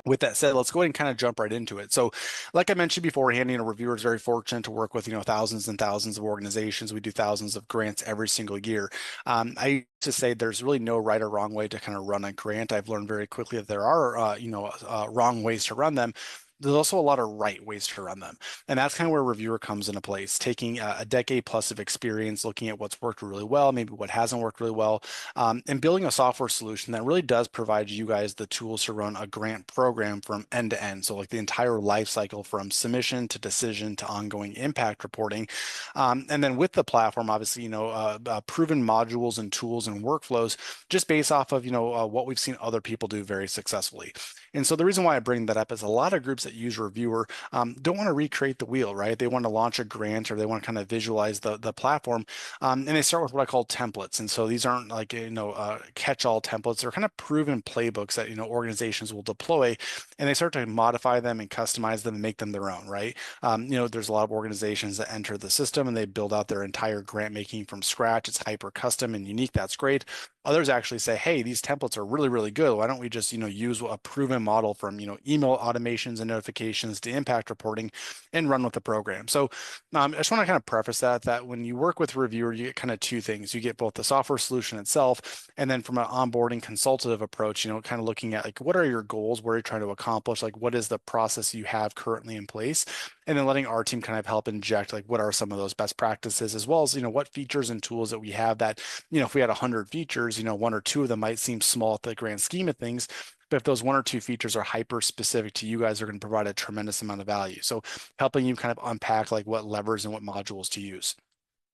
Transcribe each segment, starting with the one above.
With that said, let's go ahead and kind of jump right into it. So, like I mentioned beforehand, Reviewr is very fortunate to work with, thousands and thousands of organizations. We do thousands of grants every single year. I used to say there's really no right or wrong way to kind of run a grant. I've learned very quickly that there are, wrong ways to run them. There's also a lot of right ways to run them. And that's kind of where Reviewr comes into place, taking a decade plus of experience, looking at what's worked really well, maybe what hasn't worked really well, and building a software solution that really does provide you guys the tools to run a grant program from end to end. So like the entire life cycle from submission to decision to ongoing impact reporting. And then with the platform, obviously, proven modules and tools and workflows just based off of, what we've seen other people do very successfully. And so the reason why I bring that up is a lot of groups that use Reviewr don't want to recreate the wheel, right? They want to launch a grant or they want to kind of visualize the platform. And they start with what I call templates. And so these aren't like, catch-all templates. They're kind of proven playbooks that, organizations will deploy, and they start to modify them and customize them and make them their own, right? There's a lot of organizations that enter the system and they build out their entire grant making from scratch. It's hyper custom and unique. That's great. Others actually say, hey, these templates are really, really good. Why don't we just, use a proven model from, email automations and notifications to impact reporting and run with the program. So I just want to kind of preface that when you work with Reviewr, you get kind of two things. You get both the software solution itself, and then from an onboarding consultative approach, kind of looking at like, what are your goals? What are you trying to accomplish? Like, what is the process you have currently in place? And then letting our team kind of help inject, like, what are some of those best practices, as well as, what features and tools that we have that, if we had 100 features, one or two of them might seem small at the grand scheme of things. But if those one or two features are hyper specific to you guys, are going to provide a tremendous amount of value. So helping you kind of unpack like what levers and what modules to use.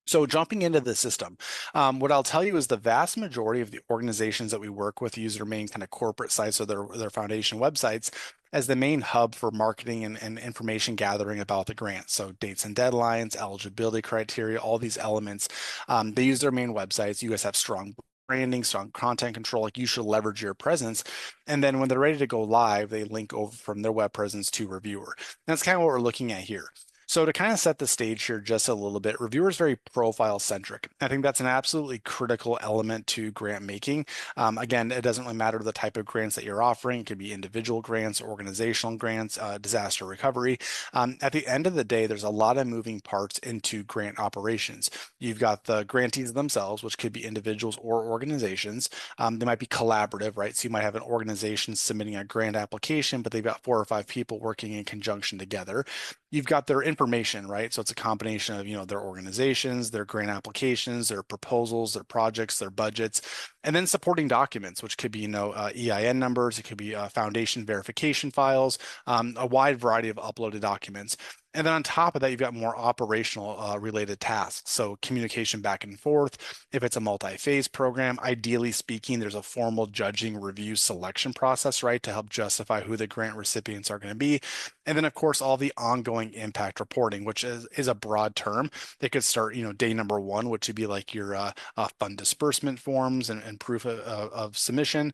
So jumping into the system, what I'll tell you is the vast majority of the organizations that we work with use their main kind of corporate sites or their foundation websites as the main hub for marketing and information gathering about the grant. So dates and deadlines, eligibility criteria, all these elements. They use their main websites. You guys have strong branding, strong content control. Like, you should leverage your presence. And then when they're ready to go live, they link over from their web presence to Reviewr. That's kind of what we're looking at here. So to kind of set the stage here just a little bit, Reviewr is very profile centric. I think that's an absolutely critical element to grant making. Again, it doesn't really matter the type of grants that you're offering. It could be individual grants, organizational grants, disaster recovery. At the end of the day, there's a lot of moving parts into grant operations. You've got the grantees themselves, which could be individuals or organizations. They might be collaborative, right? So you might have an organization submitting a grant application, but they've got 4 or 5 people working in conjunction together. You've got their information, right? So it's a combination of, their organizations, their grant applications, their proposals, their projects, their budgets, and then supporting documents, which could be, EIN numbers, it could be foundation verification files, a wide variety of uploaded documents. And then on top of that, you've got more operational related tasks. So communication back and forth. If it's a multi-phase program, ideally speaking, there's a formal judging review selection process, right, to help justify who the grant recipients are going to be. And then, of course, all the ongoing impact reporting, which is a broad term. They could start, day number one, which would be like your fund disbursement forms and proof of submission,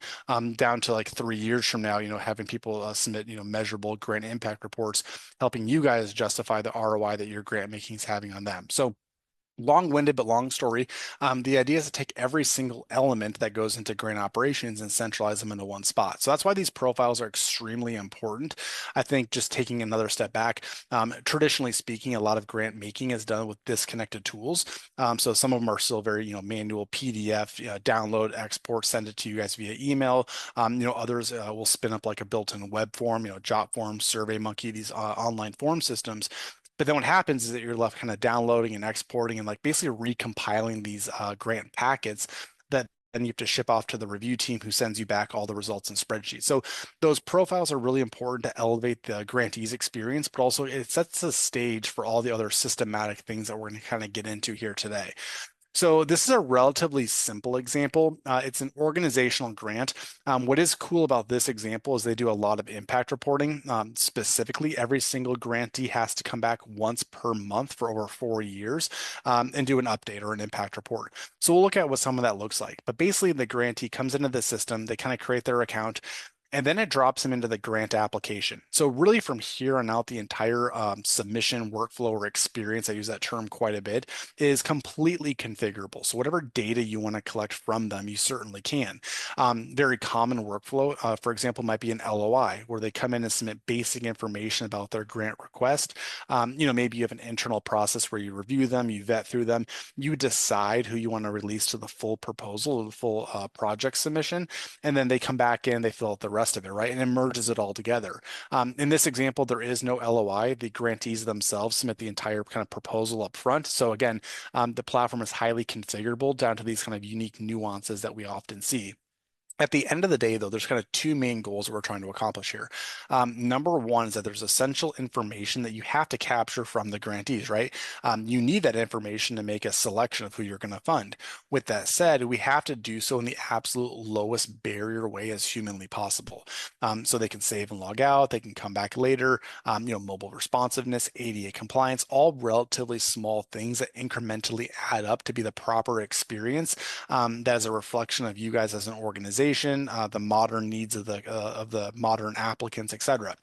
down to like 3 years from now, having people submit, measurable grant impact reports, helping you guys justify the ROI that your grant making is having on them. So long-winded, but long story. The idea is to take every single element that goes into grant operations and centralize them into one spot. So that's why these profiles are extremely important. I think just taking another step back, traditionally speaking, a lot of grant making is done with disconnected tools. So some of them are still very, manual PDF, download, export, send it to you guys via email. Others will spin up like a built-in web form, Jotform, SurveyMonkey, these online form systems. But then what happens is that you're left kind of downloading and exporting and like basically recompiling these grant packets that then you have to ship off to the review team who sends you back all the results in spreadsheets. So those profiles are really important to elevate the grantee's experience, but also it sets the stage for all the other systematic things that we're going to kind of get into here today. So this is a relatively simple example. It's an organizational grant. What is cool about this example is they do a lot of impact reporting. Specifically, every single grantee has to come back once per month for over 4 years and do an update or an impact report. So we'll look at what some of that looks like. But basically, the grantee comes into the system, they kind of create their account. and then it drops them into the grant application. So really from here on out, the entire submission workflow or experience, I use that term quite a bit, is completely configurable. So whatever data you want to collect from them, you certainly can. Very common workflow, for example, might be an LOI, where they come in and submit basic information about their grant request. Maybe you have an internal process where you review them, you vet through them, you decide who you want to release to the full proposal or the full project submission, and then they come back in, they fill out the rest of it, right? And it merges it all together. In this example, there is no LOI. The grantees themselves submit the entire kind of proposal up front. So again, the platform is highly configurable down to these kind of unique nuances that we often see. At the end of the day, though, there's kind of two main goals that we're trying to accomplish here. Number one is that there's essential information that you have to capture from the grantees, right? You need that information to make a selection of who you're going to fund. With that said, we have to do so in the absolute lowest barrier way as humanly possible. So they can save and log out, they can come back later, mobile responsiveness, ADA compliance, all relatively small things that incrementally add up to be the proper experience that is a reflection of you guys as an organization, the modern needs of the modern applicants, et cetera.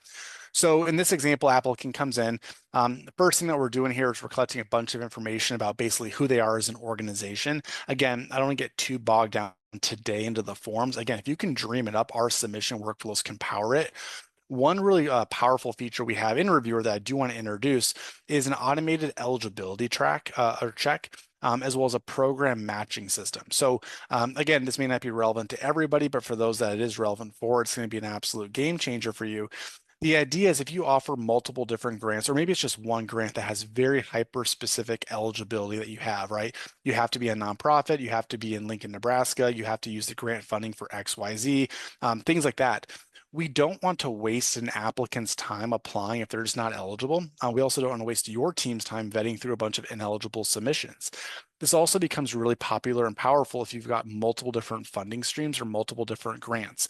So in this example, applicant comes in. The first thing that we're doing here is we're collecting a bunch of information about basically who they are as an organization. Again, I don't want to get too bogged down today into the forms. Again, if you can dream it up, our submission workflows can power it. One really powerful feature we have in Reviewr that I do want to introduce is an automated eligibility track or check. As well as a program matching system. So again, this may not be relevant to everybody, but for those that it is relevant for, it's going to be an absolute game changer for you. The idea is if you offer multiple different grants, or maybe it's just one grant that has very hyper specific eligibility that you have, right? You have to be a nonprofit, you have to be in Lincoln, Nebraska, you have to use the grant funding for XYZ, things like that. We don't want to waste an applicant's time applying if they're just not eligible. We also don't want to waste your team's time vetting through a bunch of ineligible submissions. This also becomes really popular and powerful if you've got multiple different funding streams or multiple different grants.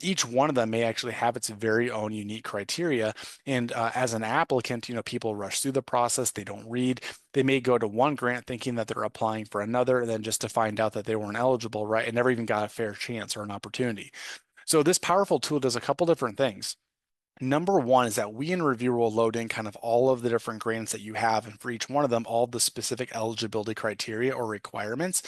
Each one of them may actually have its very own unique criteria. And as an applicant, people rush through the process, they don't read. They may go to one grant thinking that they're applying for another, and then just to find out that they weren't eligible, right? And never even got a fair chance or an opportunity. So this powerful tool does a couple different things. Number one is that we in Reviewr will load in kind of all of the different grants that you have, and for each one of them, all the specific eligibility criteria or requirements.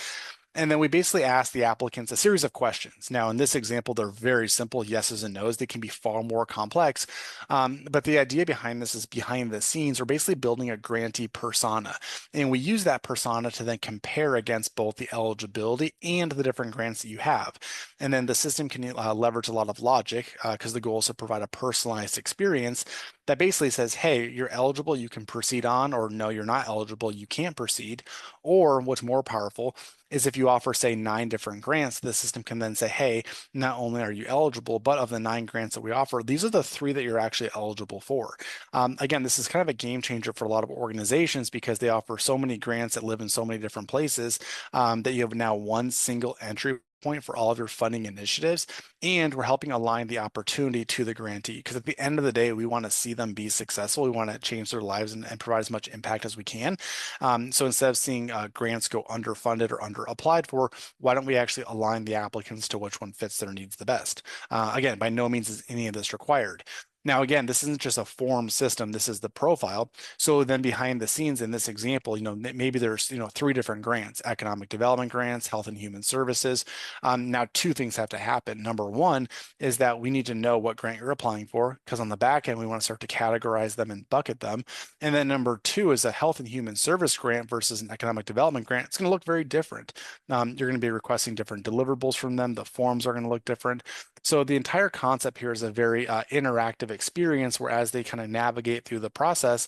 And then we basically ask the applicants a series of questions. Now, in this example, they're very simple yeses and nos. They can be far more complex. But the idea behind this is behind the scenes, we're basically building a grantee persona. And we use that persona to then compare against both the eligibility and the different grants that you have. And then the system can leverage a lot of logic because the goal is to provide a personalized experience that basically says, hey, you're eligible, you can proceed on, or no, you're not eligible, you can't proceed. Or what's more powerful is if you offer, say, 9 different grants, the system can then say, hey, not only are you eligible, but of the 9 grants that we offer, these are the 3 that you're actually eligible for. Again, this is kind of a game changer for a lot of organizations because they offer so many grants that live in so many different places that you have now one single entry point for all of your funding initiatives, and we're helping align the opportunity to the grantee because at the end of the day we want to see them be successful. We want to change their lives and provide as much impact as we can. So instead of seeing grants go underfunded or under applied for, why don't we actually align the applicants to which one fits their needs the best? Again, by no means is any of this required. Now, again, this isn't just a form system. This is the profile. So then behind the scenes in this example, maybe there's, 3 different grants, economic development grants, health and human services. Now, 2 things have to happen. Number one is that we need to know what grant you're applying for, because on the back end, we want to start to categorize them and bucket them. And then number 2 is a health and human service grant versus an economic development grant. It's going to look very different. You're going to be requesting different deliverables from them. The forms are going to look different. So the entire concept here is a very interactive experience where as they kind of navigate through the process,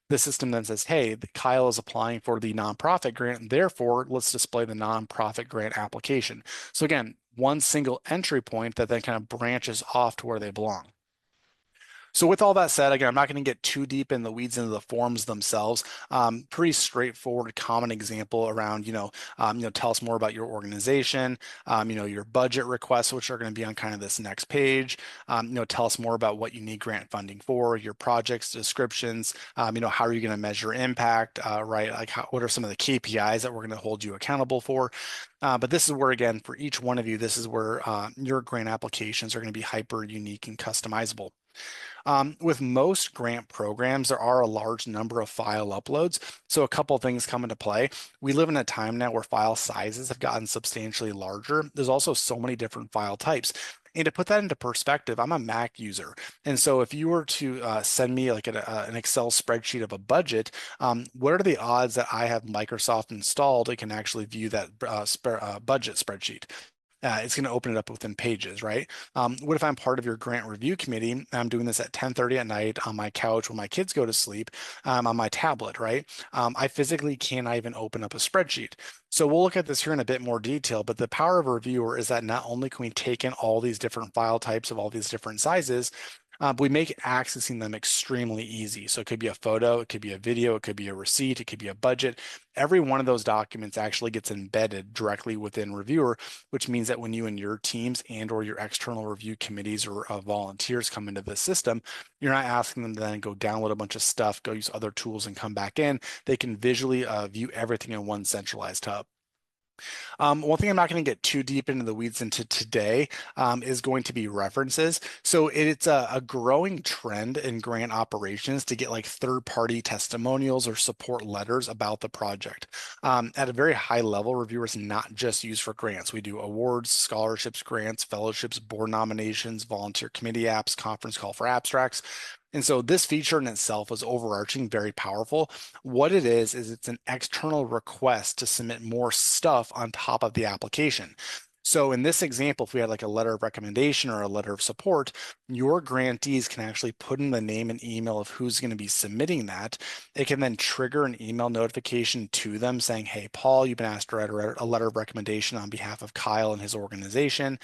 the system then says, hey, Kyle is applying for the nonprofit grant, and therefore let's display the nonprofit grant application. So again, one single entry point that then kind of branches off to where they belong. So with all that said, again, I'm not going to get too deep in the weeds into the forms themselves. Pretty straightforward, common example around, tell us more about your organization, your budget requests, which are going to be on kind of this next page. Tell us more about what you need grant funding for, your projects descriptions, how are you going to measure impact, right? Like what are some of the KPIs that we're going to hold you accountable for? But this is where, again, for each one of you, this is where your grant applications are going to be hyper unique and customizable. With most grant programs, there are a large number of file uploads. So a couple of things come into play. We live in a time now where file sizes have gotten substantially larger. There's also so many different file types. And to put that into perspective, I'm a Mac user. And so if you were to send me like an Excel spreadsheet of a budget, what are the odds that I have Microsoft installed and can actually view that budget spreadsheet? It's going to open it up within pages, right? What if I'm part of your grant review committee? And I'm doing this at 10:30 at night on my couch when my kids go to sleep on my tablet, right? I physically cannot even open up a spreadsheet. So we'll look at this here in a bit more detail, but the power of Reviewr is that not only can we take in all these different file types of all these different sizes, but we make accessing them extremely easy. So it could be a photo, it could be a video, it could be a receipt, it could be a budget. Every one of those documents actually gets embedded directly within Reviewr, which means that when you and your teams and or your external review committees or volunteers come into the system, you're not asking them to then go download a bunch of stuff, go use other tools and come back in. They can visually view everything in one centralized hub. One thing I'm not going to get too deep into the weeds into today is going to be references. So it's a growing trend in grant operations to get like third-party testimonials or support letters about the project. At a very high level, Reviewr is not just used for grants. We do awards, scholarships, grants, fellowships, board nominations, volunteer committee apps, conference call for abstracts. And so this feature in itself is overarching, very powerful. What it is it's an external request to submit more stuff on top of the application. So in this example, if we had like a letter of recommendation or a letter of support, your grantees can actually put in the name and email of who's going to be submitting that. It can then trigger an email notification to them saying, hey, Paul, you've been asked to write a letter of recommendation on behalf of Kyle and his organization.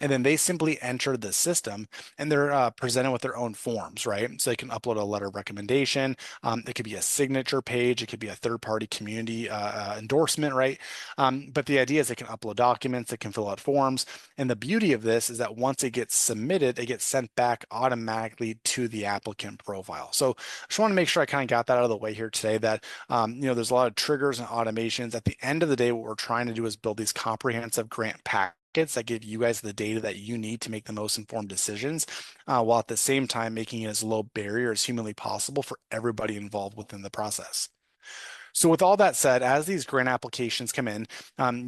And then they simply enter the system and they're presented with their own forms, right? So they can upload a letter of recommendation. It could be a signature page. It could be a third-party community endorsement, right? But the idea is they can upload documents, they can fill out forms. And the beauty of this is that once it gets submitted, it gets sent back automatically to the applicant profile. So I just want to make sure I kind of got that out of the way here today that, there's a lot of triggers and automations. At the end of the day, what we're trying to do is build these comprehensive grant packs that give you guys the data that you need to make the most informed decisions, while at the same time making it as low barrier as humanly possible for everybody involved within the process. So with all that said, as these grant applications come in,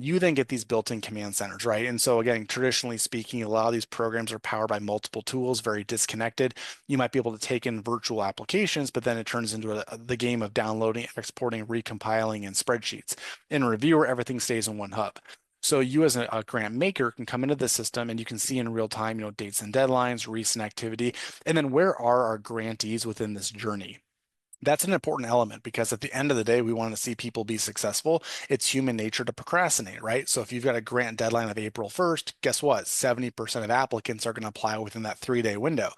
you then get these built-in command centers, right? And so again, traditionally speaking, a lot of these programs are powered by multiple tools, very disconnected. You might be able to take in virtual applications, but then it turns into the game of downloading, exporting, recompiling, and spreadsheets. In Reviewr, everything stays in one hub. So you as a grant maker can come into the system and you can see in real time, dates and deadlines, recent activity, and then where are our grantees within this journey? That's an important element because at the end of the day, we want to see people be successful. It's human nature to procrastinate, right? So if you've got a grant deadline of April 1st, guess what? 70% of applicants are going to apply within that 3-day window.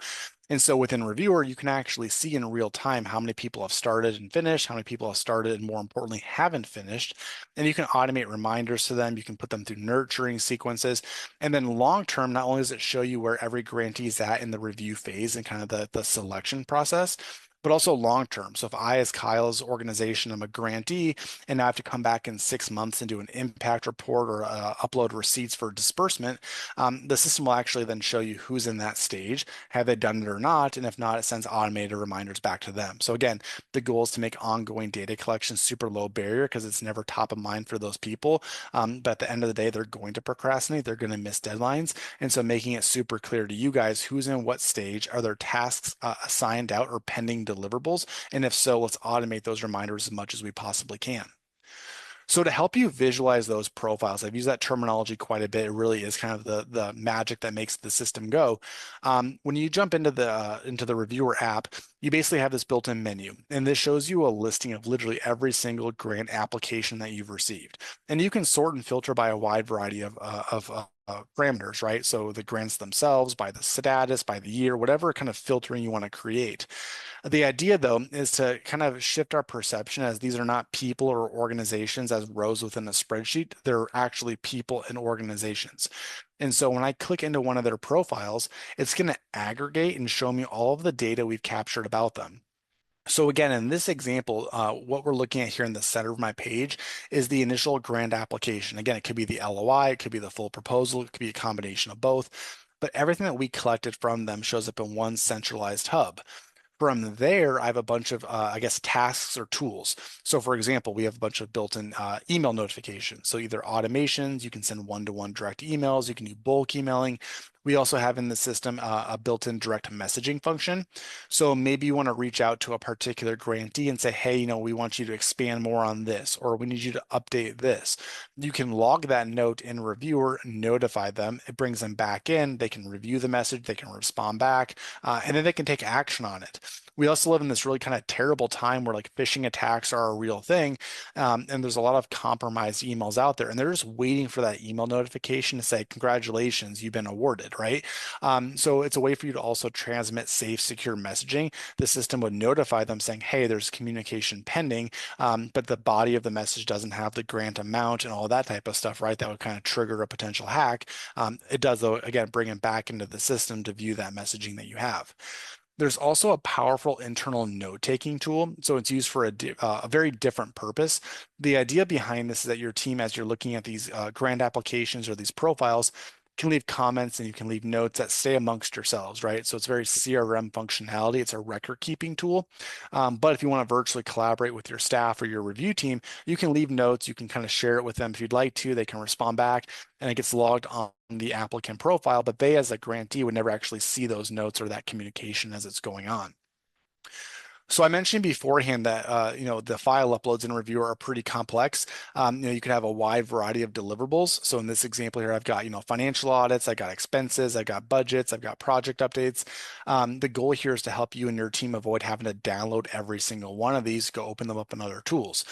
And so within Reviewr, you can actually see in real time how many people have started and finished, how many people have started and more importantly, haven't finished. And you can automate reminders to them. You can put them through nurturing sequences. And then long term, not only does it show you where every grantee is at in the review phase and kind of the selection process, but also long term. So if I, as Kyle's organization, am a grantee and I have to come back in 6 months and do an impact report or upload receipts for disbursement, the system will actually then show you who's in that stage, have they done it or not, and if not, it sends automated reminders back to them. So again, the goal is to make ongoing data collection super low barrier because it's never top of mind for those people. But at the end of the day, they're going to procrastinate, they're going to miss deadlines. And so making it super clear to you guys who's in what stage, are there tasks assigned out or pending deliverables? And if so, let's automate those reminders as much as we possibly can. So to help you visualize those profiles, I've used that terminology quite a bit. It really is kind of the magic that makes the system go. When you jump into the Reviewr app, you basically have this built-in menu, and this shows you a listing of literally every single grant application that you've received. And you can sort and filter by a wide variety of parameters, right? So the grants themselves, by the status, by the year, whatever kind of filtering you want to create. The idea, though, is to kind of shift our perception as these are not people or organizations as rows within a spreadsheet. They're actually people and organizations. And so when I click into one of their profiles, it's going to aggregate and show me all of the data we've captured about them. So again, in this example, what we're looking at here in the center of my page is the initial grant application. Again, it could be the LOI, it could be the full proposal, it could be a combination of both, but everything that we collected from them shows up in one centralized hub. From there, I have a bunch of, I guess, tasks or tools. So for example, we have a bunch of built-in email notifications. So either automations, you can send one-to-one direct emails, you can do bulk emailing. We also have in the system a built-in direct messaging function. So maybe you want to reach out to a particular grantee and say, hey, we want you to expand more on this, or we need you to update this. You can log that note in Reviewr, notify them. It brings them back in. They can review the message, they can respond back, and then they can take action on it. We also live in this really kind of terrible time where like phishing attacks are a real thing. And there's a lot of compromised emails out there, and they're just waiting for that email notification to say, congratulations, you've been awarded, right? So it's a way for you to also transmit safe, secure messaging. The system would notify them saying, hey, there's communication pending, but the body of the message doesn't have the grant amount and all that type of stuff, right? That would kind of trigger a potential hack. It does, though, again, bring it back into the system to view that messaging that you have. There's also a powerful internal note-taking tool. So it's used for a very different purpose. The idea behind this is that your team, as you're looking at these grant applications or these profiles, can leave comments and you can leave notes that stay amongst yourselves, right? So it's very CRM functionality. It's a record keeping tool. But if you want to virtually collaborate with your staff or your review team, you can leave notes. You can kind of share it with them if you'd like to. They can respond back and it gets logged on the applicant profile, but they as a grantee would never actually see those notes or that communication as it's going on. So I mentioned beforehand that the file uploads in Reviewr are pretty complex. You can have a wide variety of deliverables. So in this example here, I've got financial audits, I got expenses, I got budgets, I've got project updates. The goal here is to help you and your team avoid having to download every single one of these, go open them up in other tools.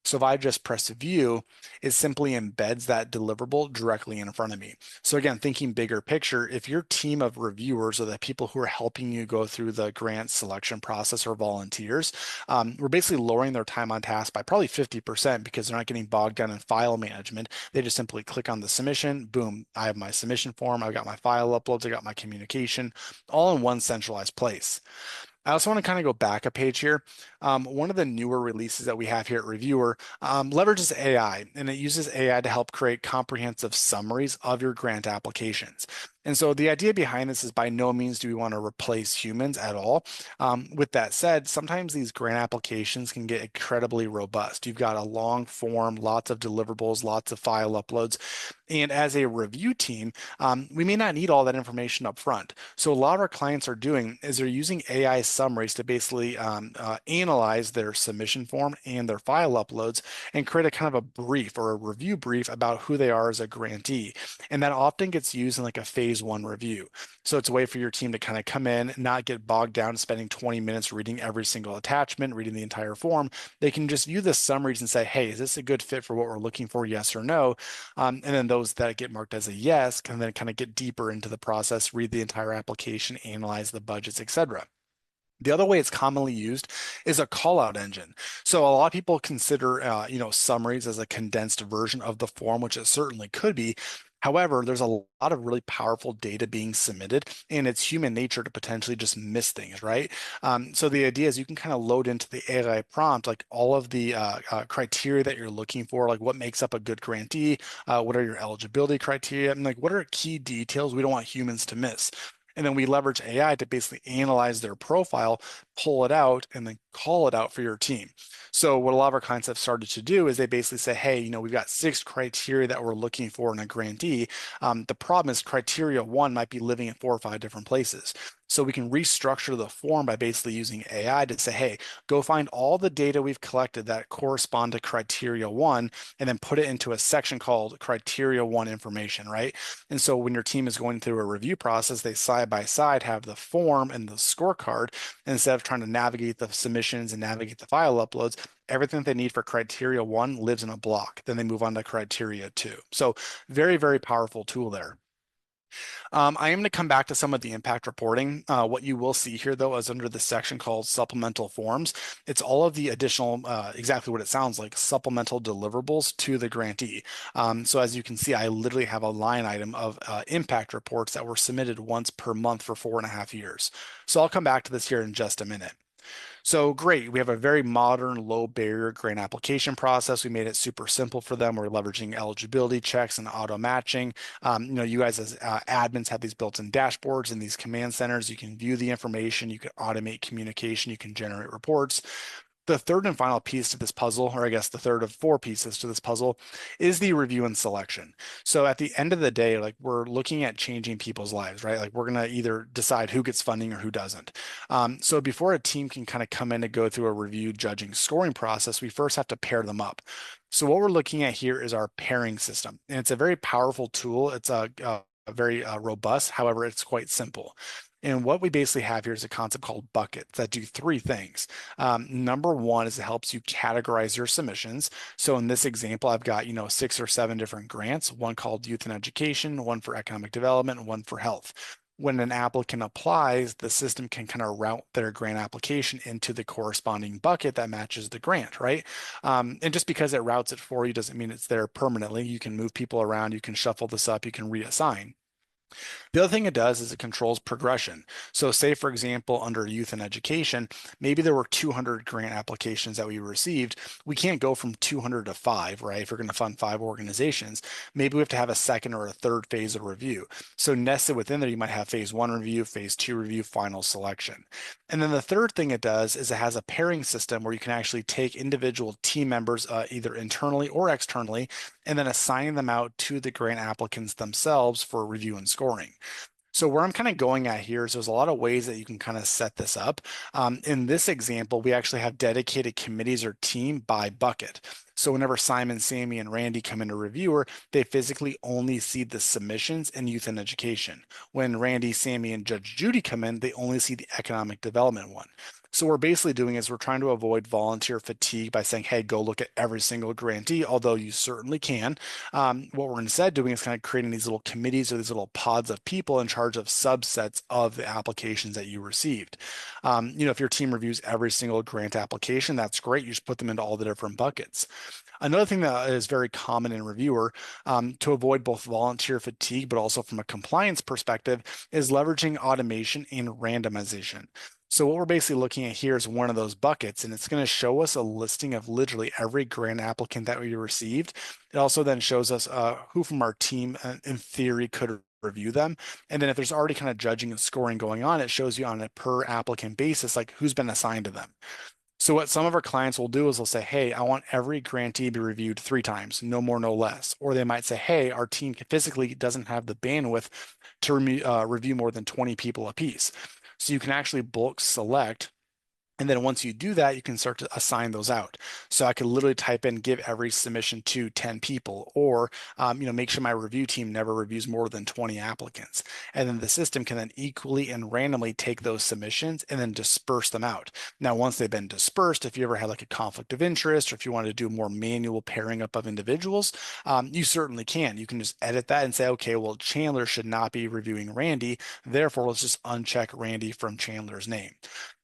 So if I just press view, it simply embeds that deliverable directly in front of me. So again, thinking bigger picture, if your team of reviewers or the people who are helping you go through the grant selection process are volunteers, we're basically lowering their time on task by probably 50% because they're not getting bogged down in file management. They just simply click on the submission, boom, I have my submission form, I've got my file uploads, I got my communication, all in one centralized place. I also want to kind of go back a page here. One of the newer releases that we have here at Reviewr leverages AI, and it uses AI to help create comprehensive summaries of your grant applications. And so the idea behind this is by no means do we want to replace humans at all. With that said, sometimes these grant applications can get incredibly robust. You've got a long form, lots of deliverables, lots of file uploads. And as a review team, we may not need all that information up front. So a lot of our clients are doing is they're using AI summaries to basically analyze their submission form and their file uploads and create a kind of a brief or a review brief about who they are as a grantee. And that often gets used in like a phase one review. So it's a way for your team to kind of come in, not get bogged down spending 20 minutes reading every single attachment, reading the entire form. They can just view the summaries and say, hey, is this a good fit for what we're looking for? Yes or no. And then those that get marked as a yes can then kind of get deeper into the process, read the entire application, analyze the budgets, etc. The other way it's commonly used is a call-out engine. So a lot of people consider, summaries as a condensed version of the form, which it certainly could be. However, there's a lot of really powerful data being submitted, and it's human nature to potentially just miss things, right? So the idea is you can kind of load into the AI prompt like all of the criteria that you're looking for, like what makes up a good grantee, what are your eligibility criteria, and like what are key details we don't want humans to miss. And then we leverage AI to basically analyze their profile, pull it out, and then call it out for your team. So what a lot of our clients have started to do is they basically say, hey, we've got 6 criteria that we're looking for in a grantee. The problem is criteria 1 might be living in 4 or 5 different places. So we can restructure the form by basically using AI to say, hey, go find all the data we've collected that correspond to criteria 1, and then put it into a section called criteria 1 information, right? And so when your team is going through a review process, they side by side have the form and the scorecard. And instead of trying to navigate the submissions and navigate the file uploads, everything they need for criteria 1 lives in a block. Then they move on to criteria 2. So very, very powerful tool there. I am going to come back to some of the impact reporting. What you will see here, though, is under the section called supplemental forms. It's all of the additional, exactly what it sounds like, supplemental deliverables to the grantee. So as you can see, I literally have a line item of impact reports that were submitted once per month for 4.5 years. So I'll come back to this here in just a minute. So great, we have a very modern, low barrier grant application process. We made it super simple for them. We're leveraging eligibility checks and auto matching. You guys as admins have these built-in dashboards and these command centers. You can view the information, you can automate communication, you can generate reports. The third and final piece to this puzzle, or I guess the third of four pieces to this puzzle, is the review and selection. So at the end of the day, like we're looking at changing people's lives, right? Like we're gonna either decide who gets funding or who doesn't. So before a team can kind of come in and go through a review, judging, scoring process, we first have to pair them up. So what we're looking at here is our pairing system, and it's a very powerful tool. It's a very robust, however, it's quite simple. And what we basically have here is a concept called buckets that do three things. Number one is it helps you categorize your submissions. So in this example, I've got, 6 or 7 different grants, one called youth and education, one for economic development, and one for health. When an applicant applies, the system can kind of route their grant application into the corresponding bucket that matches the grant, right? And just because it routes it for you doesn't mean it's there permanently. You can move people around, you can shuffle this up, you can reassign. The other thing it does is it controls progression. So say, for example, under youth and education, maybe there were 200 grant applications that we received. We can't go from 200 to 5, right? If you're going to fund 5 organizations, maybe we have to have a second or a third phase of review. So nested within there, you might have phase 1 review, phase 2 review, final selection. And then the third thing it does is it has a pairing system where you can actually take individual team members, either internally or externally, and then assigning them out to the grant applicants themselves for review and scoring. So where I'm kind of going at here is there's a lot of ways that you can kind of set this up. In this example, we actually have dedicated committees or team by bucket. So whenever Simon, Sammy, and Randy come into Reviewr, they physically only see the submissions in youth and education. When Randy, Sammy, and Judge Judy come in, they only see the economic development one. So what we're basically doing is we're trying to avoid volunteer fatigue by saying, hey, go look at every single grantee, although you certainly can. What we're instead doing is kind of creating these little committees or these little pods of people in charge of subsets of the applications that you received. If your team reviews every single grant application, that's great. You just put them into all the different buckets. Another thing that is very common in Reviewr, to avoid both volunteer fatigue, but also from a compliance perspective, is leveraging automation and randomization. So what we're basically looking at here is one of those buckets, and it's going to show us a listing of literally every grant applicant that we received. It also then shows us who from our team, in theory, could review them. And then if there's already kind of judging and scoring going on, it shows you on a per applicant basis, like who's been assigned to them. So what some of our clients will do is they'll say, hey, I want every grantee to be reviewed 3 times, no more, no less. Or they might say, hey, our team physically doesn't have the bandwidth to review more than 20 people apiece. So you can actually bulk select. And then once you do that, you can start to assign those out. So I could literally type in, give every submission to 10 people, or make sure my review team never reviews more than 20 applicants. And then the system can then equally and randomly take those submissions and then disperse them out. Now, once they've been dispersed, if you ever had like a conflict of interest, or if you want to do more manual pairing up of individuals, you certainly can. You can just edit that and say, okay, well, Chandler should not be reviewing Randy. Therefore, let's just uncheck Randy from Chandler's name.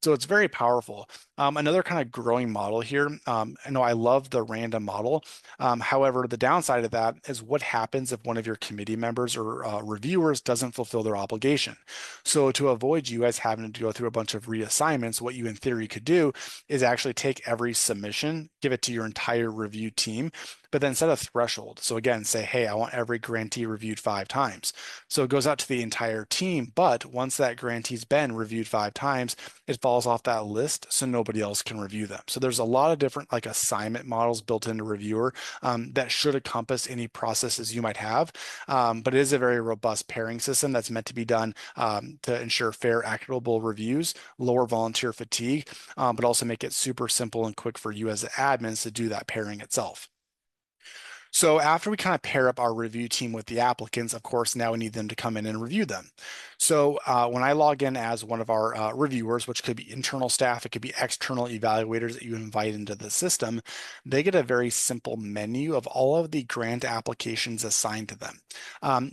So it's very powerful. Another kind of growing model here, I know I love the random model. However, the downside of that is what happens if one of your committee members or reviewers doesn't fulfill their obligation. So to avoid you guys having to go through a bunch of reassignments, what you in theory could do is actually take every submission, give it to your entire review team, but then set a threshold. So again, say, hey, I want every grantee reviewed 5 times. So it goes out to the entire team, but once that grantee's been reviewed 5 times, it falls off that list so nobody else can review them. So there's a lot of different like assignment models built into Reviewr that should encompass any processes you might have, but it is a very robust pairing system that's meant to be done to ensure fair, equitable reviews, lower volunteer fatigue, but also make it super simple and quick for you as admins to do that pairing itself. So after we kind of pair up our review team with the applicants, of course, now we need them to come in and review them. So when I log in as one of our reviewers, which could be internal staff, it could be external evaluators that you invite into the system, they get a very simple menu of all of the grant applications assigned to them.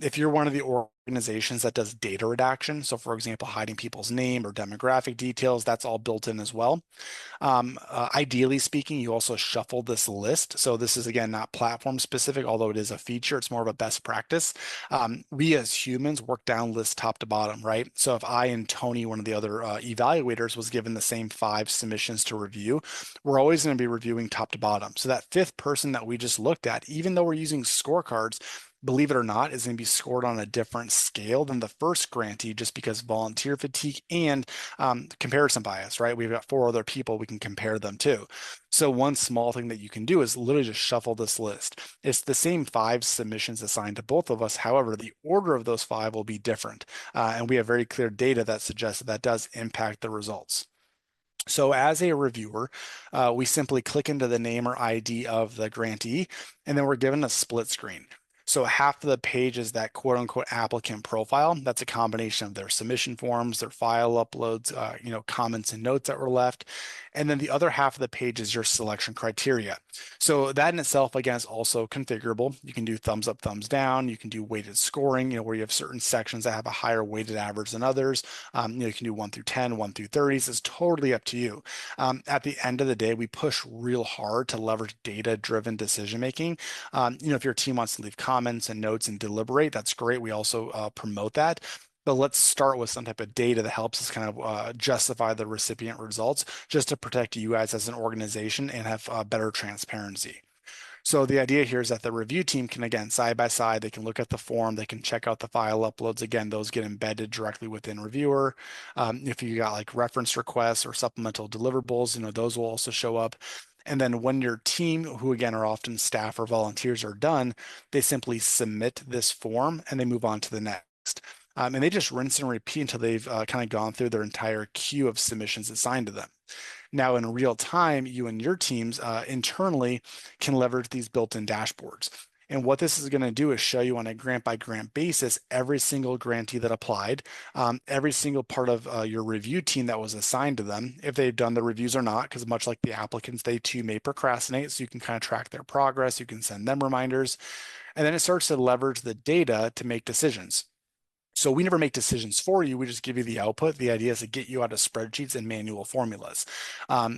If you're one of the organizations that does data redaction. So for example, hiding people's name or demographic details, that's all built in as well. Ideally speaking, you also shuffle this list. So this is again not platform specific, although it is a feature. It's more of a best practice. We as humans work down lists top to bottom, right? So if I and Tony, one of the other evaluators, was given the same 5 submissions to review, we're always going to be reviewing top to bottom. So that 5th person that we just looked at, even though we're using scorecards, believe it or not, is going to be scored on a different scale than the first grantee just because volunteer fatigue and comparison bias, right? We've got 4 other people we can compare them to. So one small thing that you can do is literally just shuffle this list. It's the same 5 submissions assigned to both of us. However, the order of those 5 will be different. And we have very clear data that suggests that does impact the results. So as a reviewer, we simply click into the name or ID of the grantee, and then we're given a split screen. So half of the page is that quote unquote applicant profile. That's a combination of their submission forms, their file uploads, comments and notes that were left. And then the other half of the page is your selection criteria. So that in itself, again, is also configurable. You can do thumbs up, thumbs down. You can do weighted scoring, where you have certain sections that have a higher weighted average than others. You can do 1 through 10, 1 through 30s. It's totally up to you. At the end of the day, we push real hard to leverage data-driven decision making. If your team wants to leave comments and notes and deliberate, that's great. We also promote that. But let's start with some type of data that helps us kind of justify the recipient results just to protect you guys as an organization and have better transparency. So the idea here is that the review team can, again, side by side, they can look at the form, they can check out the file uploads. Again, those get embedded directly within Reviewr. If you got like reference requests or supplemental deliverables, those will also show up. And then when your team, who again are often staff or volunteers, are done, they simply submit this form and they move on to the next. And they just rinse and repeat until they've kind of gone through their entire queue of submissions assigned to them. Now, in real time, you and your teams internally can leverage these built-in dashboards. And what this is going to do is show you on a grant by grant basis every single grantee that applied, every single part of your review team that was assigned to them, if they've done the reviews or not, because much like the applicants, they too may procrastinate. So you can kind of track their progress. You can send them reminders. And then it starts to leverage the data to make decisions. So we never make decisions for you. We just give you the output. The idea is to get you out of spreadsheets and manual formulas.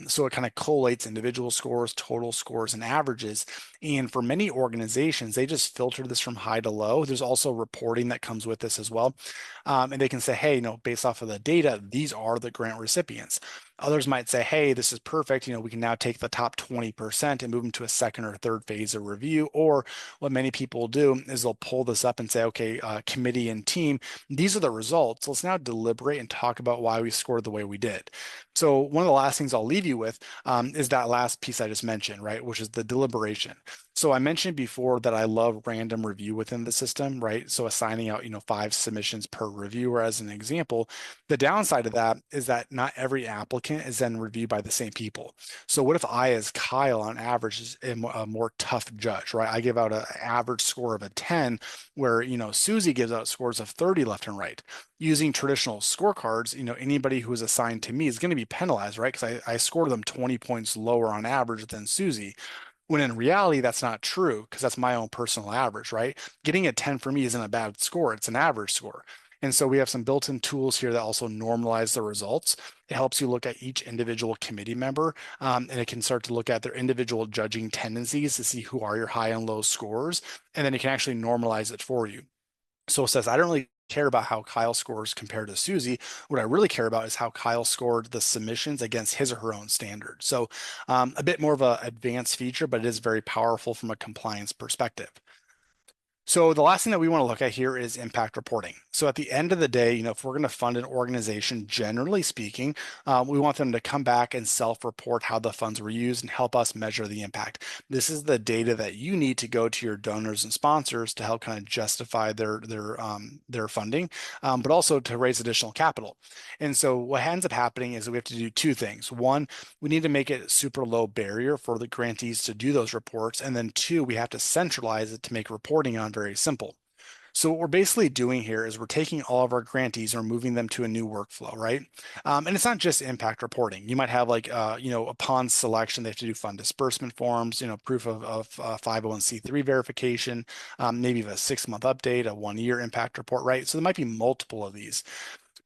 So it kind of collates individual scores, total scores, and averages. And for many organizations, they just filter this from high to low. There's also reporting that comes with this as well. And they can say, hey, based off of the data, these are the grant recipients. Others might say, hey, this is perfect. We can now take the top 20% and move them to a second or third phase of review. Or what many people do is they'll pull this up and say, okay, committee and team, these are the results. Let's now deliberate and talk about why we scored the way we did. So one of the last things I'll leave you with is that last piece I just mentioned, right, which is the deliberation. So I mentioned before that I love random review within the system, right? So assigning out, 5 submissions per reviewer as an example. The downside of that is that not every applicant is then reviewed by the same people. So what if I, as Kyle, on average, am a more tough judge, right? I give out an average score of a 10, where, Susie gives out scores of 30 left and right. Using traditional scorecards, anybody who is assigned to me is going to be penalized, right? Because I score them 20 points lower on average than Susie. When in reality, that's not true because that's my own personal average, right? Getting a 10 for me isn't a bad score, it's an average score. And so we have some built-in tools here that also normalize the results. It helps you look at each individual committee member, and it can start to look at their individual judging tendencies to see who are your high and low scores, and then it can actually normalize it for you. So it says, I don't really care about how Kyle scores compared to Susie. What I really care about is how Kyle scored the submissions against his or her own standard. So a bit more of an advanced feature, but it is very powerful from a compliance perspective. So the last thing that we want to look at here is impact reporting. So at the end of the day, if we're going to fund an organization, generally speaking, we want them to come back and self-report how the funds were used and help us measure the impact. This is the data that you need to go to your donors and sponsors to help kind of justify their funding, but also to raise additional capital. And so what ends up happening is we have to do 2 things. One, we need to make it super low barrier for the grantees to do those reports. And then 2, we have to centralize it to make reporting on very simple. So what we're basically doing here is we're taking all of our grantees and we're moving them to a new workflow, right? And it's not just impact reporting. You might have like, upon selection, they have to do fund disbursement forms, proof of 501c3 verification, maybe a 6-month update, a 1-year impact report, right? So there might be multiple of these.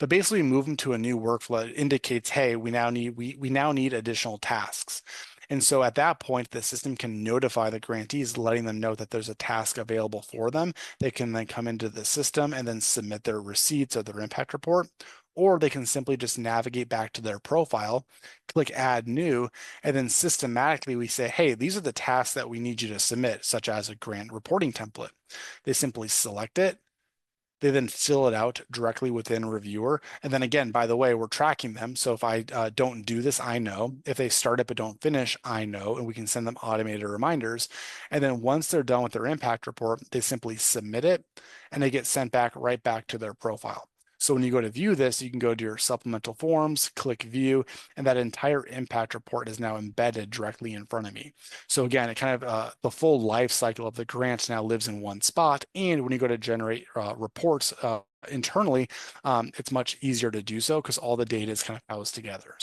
But basically move them to a new workflow. It indicates, hey, we now need additional tasks. And so at that point, the system can notify the grantees, letting them know that there's a task available for them. They can then come into the system and then submit their receipts or their impact report, or they can simply just navigate back to their profile, click add new, and then systematically we say, hey, these are the tasks that we need you to submit, such as a grant reporting template. They simply select it. They then fill it out directly within Reviewr. And then again, by the way, we're tracking them. So if I don't do this, I know. If they start it but don't finish, I know. And we can send them automated reminders. And then once they're done with their impact report, they simply submit it and they get sent back right back to their profile. So when you go to view this, you can go to your supplemental forms, click view, and that entire impact report is now embedded directly in front of me. So again, it kind of the full life cycle of the grant now lives in one spot. And when you go to generate reports internally, it's much easier to do so because all the data is kind of housed together.